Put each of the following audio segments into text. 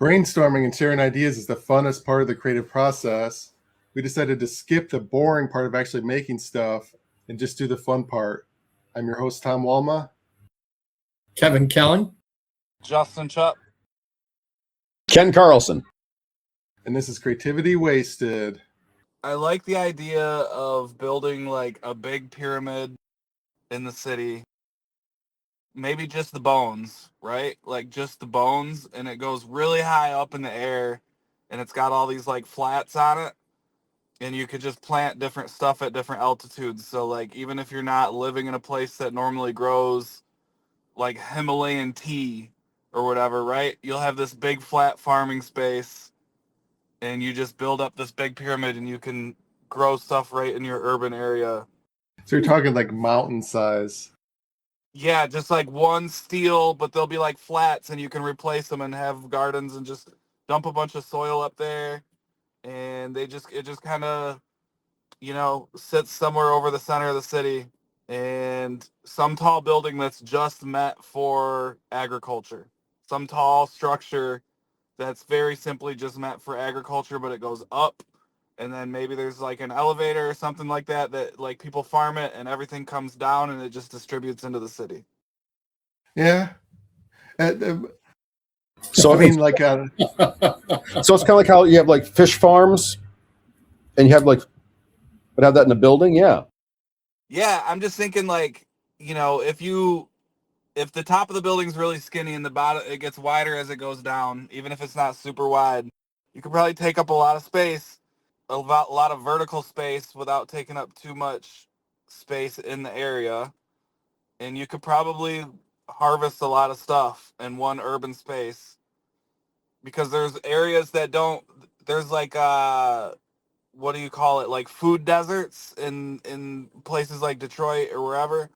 Brainstorming and sharing ideas is the funnest part of the creative process. We decided to skip the boring part of actually making stuff and just do the fun part. I'm your host, Tom Walma. Kevin Kelly. Justin Chupp. Ken Carlson. And this is Creativity Wasted. I like the idea of building like a big pyramid in the city. Maybe just the bones, right? Like just the bones, and it goes really high up in the air, and it's got all these like flats on it, and you could just plant different stuff at different altitudes. So like even if you're not living in a place that normally grows like Himalayan tea or whatever, right? You'll have this big flat farming space, and you just build up this big pyramid, and you can grow stuff right in your urban area. So you're talking like mountain size. Yeah, just like one steel, but they'll be like flats, and you can replace them and have gardens and just dump a bunch of soil up there, and it just kind of, sits somewhere over the center of the city, and some tall building that's just meant for agriculture, some tall structure that's very simply just meant for agriculture, but it goes up, and then maybe there's like an elevator or something like that like people farm it, and everything comes down and it just distributes into the city. Yeah. So I mean, like, so it's kind of like how you have like fish farms, and you have like, but have that in a building, yeah. Yeah, I'm just thinking like, if the top of the building's really skinny and the bottom it gets wider as it goes down, even if it's not super wide, you could probably take up a lot of space, a lot of vertical space without taking up too much space in the area, and you could probably harvest a lot of stuff in one urban space, because there's areas that there's like what do you call it, like food deserts in places like Detroit or wherever.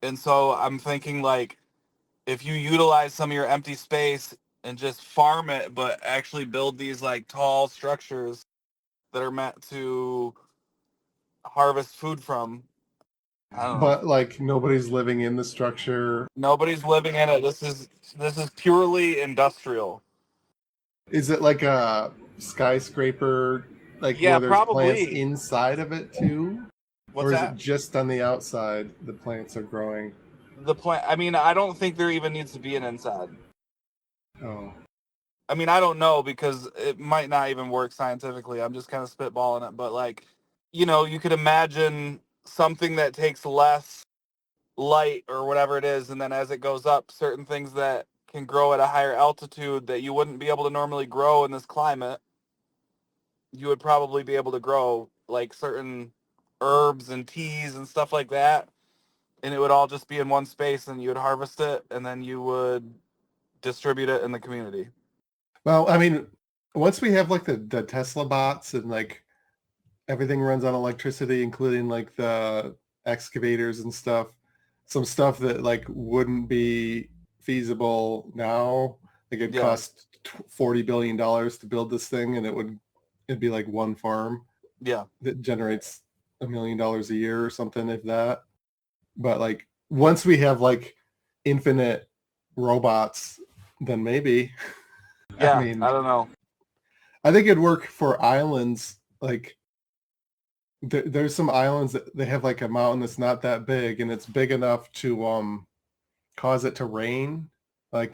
And so I'm thinking like if you utilize some of your empty space and just farm it, but actually build these like tall structures that are meant to harvest food from. I don't know. But like nobody's living in the structure. Nobody's living in it. This is purely industrial. Is it like a skyscraper, like Yeah, where there's plants probably. inside of it too? What's or is that? it just on the outside the plants are growing? The plant. I mean, I don't think there even needs to be an inside. Oh. I mean, I don't know, because it might not even work scientifically. I'm just kind of spitballing it. But like, you could imagine something that takes less light or whatever it is. And then as it goes up, certain things that can grow at a higher altitude that you wouldn't be able to normally grow in this climate, you would probably be able to grow like certain herbs and teas and stuff like that. And it would all just be in one space, and you would harvest it, and then you would distribute it in the community. Well, I mean, once we have like the Tesla bots and like everything runs on electricity, including like the excavators and stuff, some stuff that like wouldn't be feasible now. Like it'd cost $40 billion to build this thing, and it'd be like one farm. Yeah. That generates $1 million a year or something, if that. But like once we have like infinite robots, then maybe. Yeah, I don't know. I think it'd work for islands. Like there's some islands that they have like a mountain that's not that big, and it's big enough to cause it to rain, like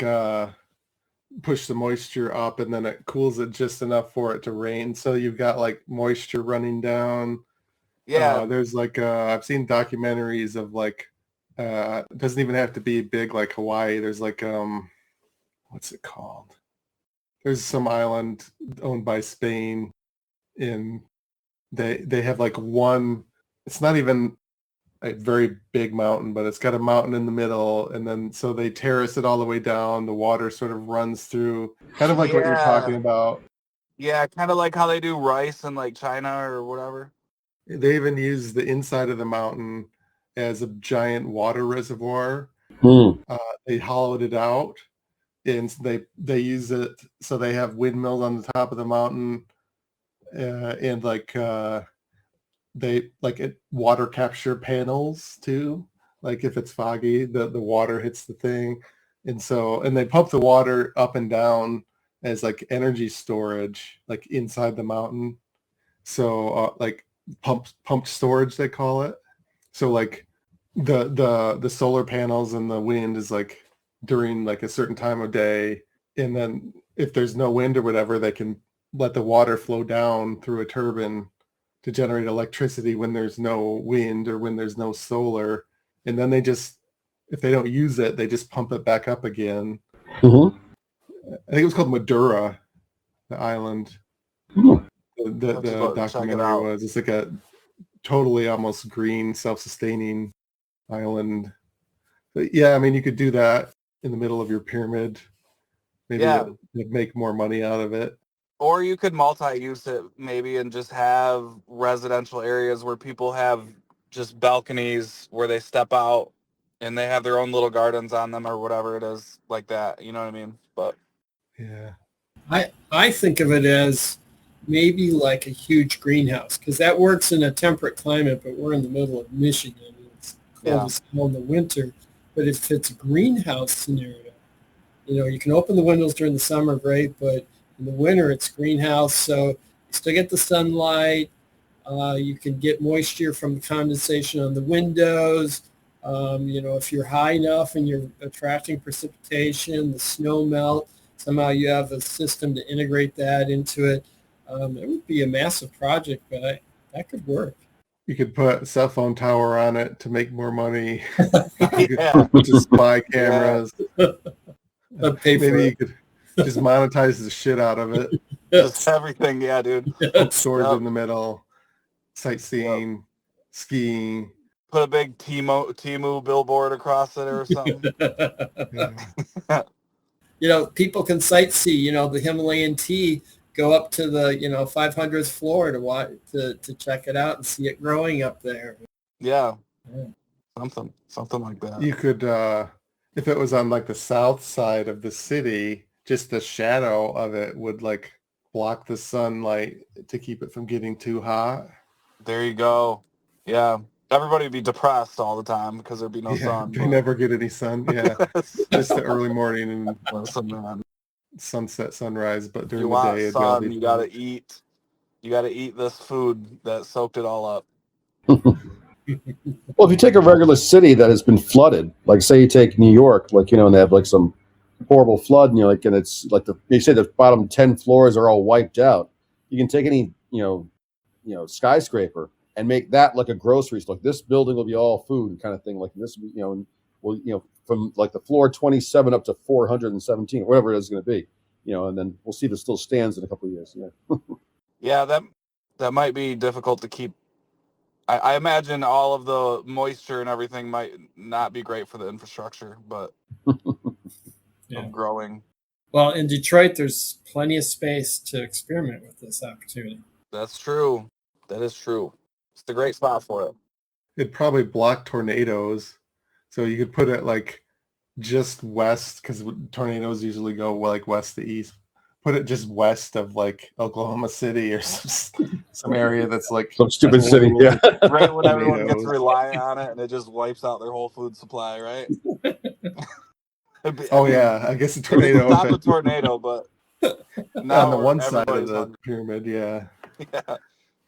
push the moisture up, and then it cools it just enough for it to rain. So you've got like moisture running down. Yeah. There's like I've seen documentaries of like it doesn't even have to be big like Hawaii. There's like what's it called? There's some island owned by Spain, and they have like one, it's not even a very big mountain, but it's got a mountain in the middle, and then so they terrace it all the way down. The water sort of runs through, kind of like what you're talking about. Yeah, kind of like how they do rice in like China or whatever. They even use the inside of the mountain as a giant water reservoir. They hollowed it out, and they use it, so they have windmills on the top of the mountain, and like they like it water capture panels too. Like if it's foggy, the water hits the thing, and they pump the water up and down as like energy storage, like inside the mountain. So like pumped storage, they call it. So like the solar panels and the wind is like during like a certain time of day, and then if there's no wind or whatever, they can let the water flow down through a turbine to generate electricity when there's no wind or when there's no solar. And then they just, if they don't use it, they just pump it back up again. Mm-hmm. I think it was called Madura, the island. Hmm. The documentary was. It's like a totally almost green, self-sustaining island. But yeah, I mean, you could do that in the middle of your pyramid. Maybe you'd make more money out of it. Or you could multi-use it maybe and just have residential areas where people have just balconies where they step out and they have their own little gardens on them or whatever it is like that. You know what I mean? But yeah, I think of it as maybe like a huge greenhouse because that works in a temperate climate, but we're in the middle of Michigan. It's cold as hell in the winter. But if it's a greenhouse scenario, you can open the windows during the summer, great, but in the winter, it's greenhouse, so you still get the sunlight. You can get moisture from the condensation on the windows. If you're high enough and you're attracting precipitation, the snow melt, somehow you have a system to integrate that into it. It would be a massive project, but that could work. You could put a cell phone tower on it to make more money. yeah. Just spy cameras. Maybe you could just monetize the shit out of it. Just everything, yeah, dude. Put storage in the middle, sightseeing, skiing. Put a big Temu billboard across it or something. Yeah. People can sightsee, the Himalayan tea, go up to the, 500th floor to check it out and see it growing up there. Yeah. Something like that. You could, if it was on like the south side of the city, just the shadow of it would like block the sunlight to keep it from getting too hot. There you go. Yeah. Everybody would be depressed all the time because there'd be no sun. They never get any sun. Yeah. Just the early morning and sunset, sunrise, but during the day, sun, you gotta eat. You gotta eat this food that soaked it all up. Well, if you take a regular city that has been flooded, like say you take New York, like and they have like some horrible flood, and it's like they say the bottom 10 floors are all wiped out. You can take any skyscraper and make that like a grocery store. Like this building will be all food kind of thing. Like this, and from like the floor 27 up to 417, whatever it is going to be, and then we'll see if it still stands in a couple of years. Yeah. Yeah, that might be difficult to keep. I imagine all of the moisture and everything might not be great for the infrastructure, but growing. Well, in Detroit, there's plenty of space to experiment with this opportunity. That's true. That is true. It's a great spot for it. It'd probably block tornadoes. So you could put it like just west, because tornadoes usually go like west to east. Put it just west of like Oklahoma City or some area that's like some stupid city. Yeah. Right when everyone gets reliant on it and it just wipes out their whole food supply, right? I guess a tornado. Stop a tornado, but now on the one side of the pyramid, yeah,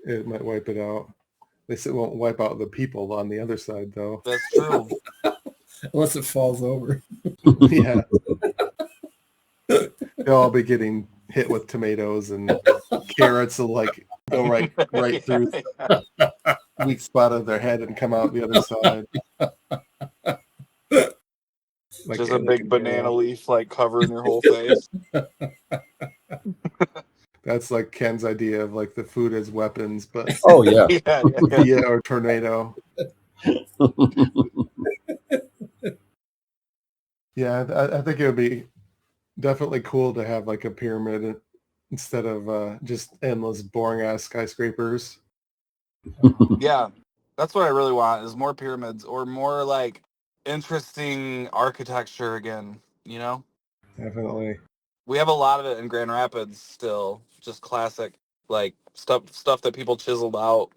it might wipe it out. They say it won't wipe out the people on the other side, though. That's true. Unless it falls over. Yeah. They'll all be getting hit with tomatoes, and carrots will like go right through the weak spot of their head and come out the other side. Like just a big banana leaf like covering your whole face. That's like Ken's idea of like the food as weapons, but oh yeah, yeah, or tornado. Yeah, I think it would be definitely cool to have like a pyramid instead of just endless boring ass skyscrapers. Yeah, that's what I really want is more pyramids or more like interesting architecture again, Definitely. We have a lot of it in Grand Rapids still, just classic like stuff that people chiseled out,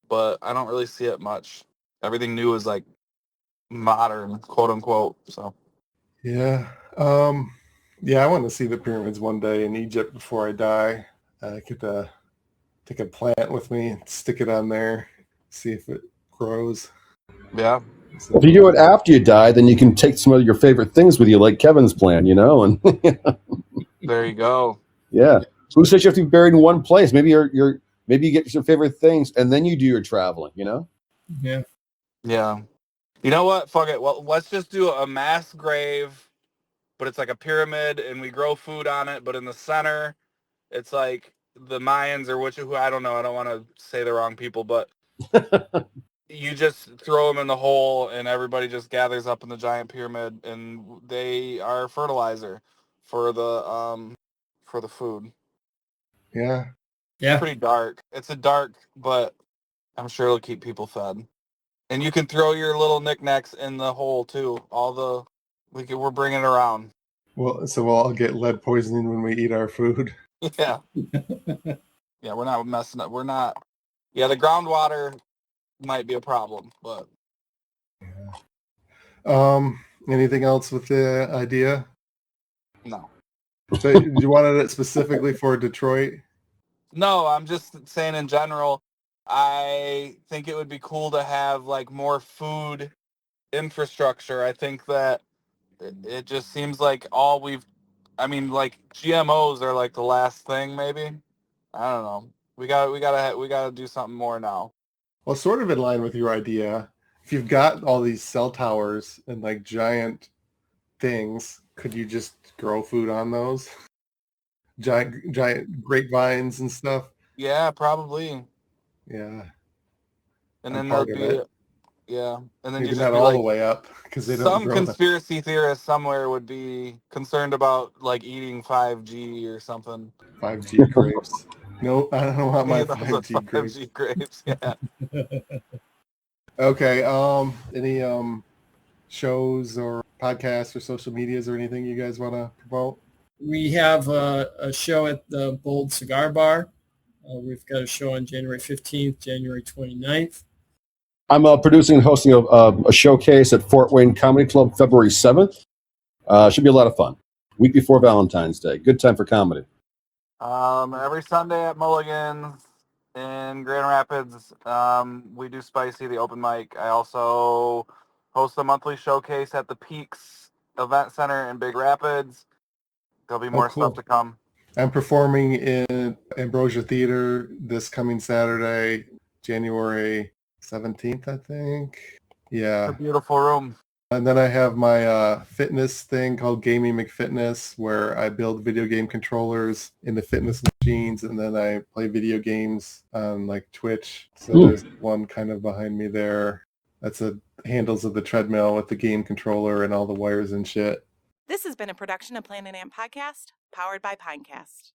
but I don't really see it much. Everything new is like modern, quote unquote. So yeah. Yeah, I want to see the pyramids one day in Egypt before I die. I could take a plant with me and stick it on there, see if it grows. Yeah. If you do it after you die, then you can take some of your favorite things with you, like Kevin's plan, and There you go. yeah. Who says you have to be buried in one place? Maybe maybe you get your favorite things and then you do your traveling. Yeah. Yeah. You know what? Fuck it. Well, let's just do a mass grave, but it's like a pyramid, and we grow food on it. But in the center, it's like the Mayans or who I don't know. I don't want to say the wrong people, but you just throw them in the hole, and everybody just gathers up in the giant pyramid, and they are fertilizer for the food. Yeah. Yeah. Pretty dark. It's a dark, but I'm sure it'll keep people fed. And you can throw your little knickknacks in the hole too. We're bringing it around. Well, so we'll all get lead poisoning when we eat our food. Yeah. Yeah, we're not messing up. We're not. Yeah, the groundwater might be a problem, but Anything else with the idea? no. So you wanted it specifically for Detroit? No, I'm just saying in general, I think it would be cool to have like more food infrastructure. I think that it just seems like like GMOs are like the last thing maybe. I don't know. We gotta do something more now. Well, sort of in line with your idea. If you've got all these cell towers and like giant things, could you just grow food on those? Giant grapevines and stuff. Yeah, probably. Yeah, And I'm then there'll part of be it. yeah, and then you Maybe just not be all the like way up because they don't some grow them. conspiracy theorist somewhere would be concerned about like eating 5G or something. 5G grapes. No, I don't want my Those are 5G grapes. 5G grapes. Yeah. Okay. Any shows or podcasts or social medias or anything you guys want to promote? We have a show at the Bold Cigar Bar. We've got a show on January 15th, January 29th. I'm producing and hosting a showcase at Fort Wayne Comedy Club February 7th. Should be a lot of fun. Week before Valentine's Day. Good time for comedy. Every Sunday at Mulligan's in Grand Rapids, we do Spicy, the open mic. I also host a monthly showcase at the Peaks Event Center in Big Rapids. There'll be Oh, more stuff cool. to come. I'm performing in Ambrosia Theater this coming Saturday, January 17th, I think. It's Yeah. a beautiful room. And then I have my fitness thing called Gaming McFitness, where I build video game controllers into fitness machines, and then I play video games on like Twitch. So there's one kind of behind me there. That's the handles of the treadmill with the game controller and all the wires and shit. This has been a production of Planet Amp Podcast, powered by Pinecast.